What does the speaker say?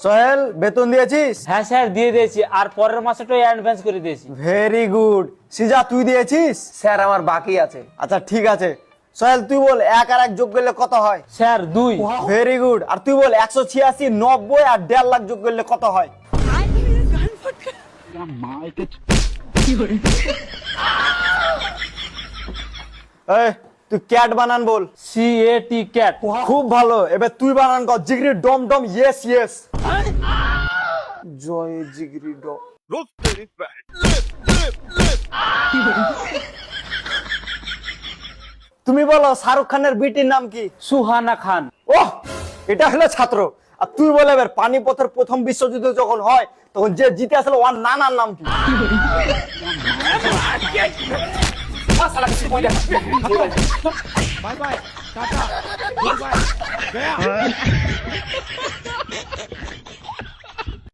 সোহেল বেতন দিয়েছিস? হ্যাঁ স্যার দিয়ে দিয়েছি, আর পরের মাসেটাও অ্যাডভান্স করে দিয়েছি। Very good. সিজা তুই দিয়েছিস? স্যার আমার বাকি আছে। আচ্ছা ঠিক আছে। সোহেল তুই বল 1 আর 1 যোগ করলে কত হয়? স্যার 2। Very good. আর তুই বল 186, 90 আর 1.5 লাখ যোগ করলে কত হয়? এই তুই ক্যাট বানান বল। CAT cat. খুব ভালো। এবার তুই বানান কর জিগরি ডম ডম ইয়েস ইয়েস। জয় জিগরি ডম। তুমি বলো শাহরুখ খানের বিটির নাম কি? সুহানা খান। ওহ, এটা হলো ছাত্র। আর তুই বলে এবার পানিপথের প্রথম বিশ্বযুদ্ধ যখন হয় তখন যে জিতে আসলে ওর নানার নাম কি? Bye bye tata good bye गया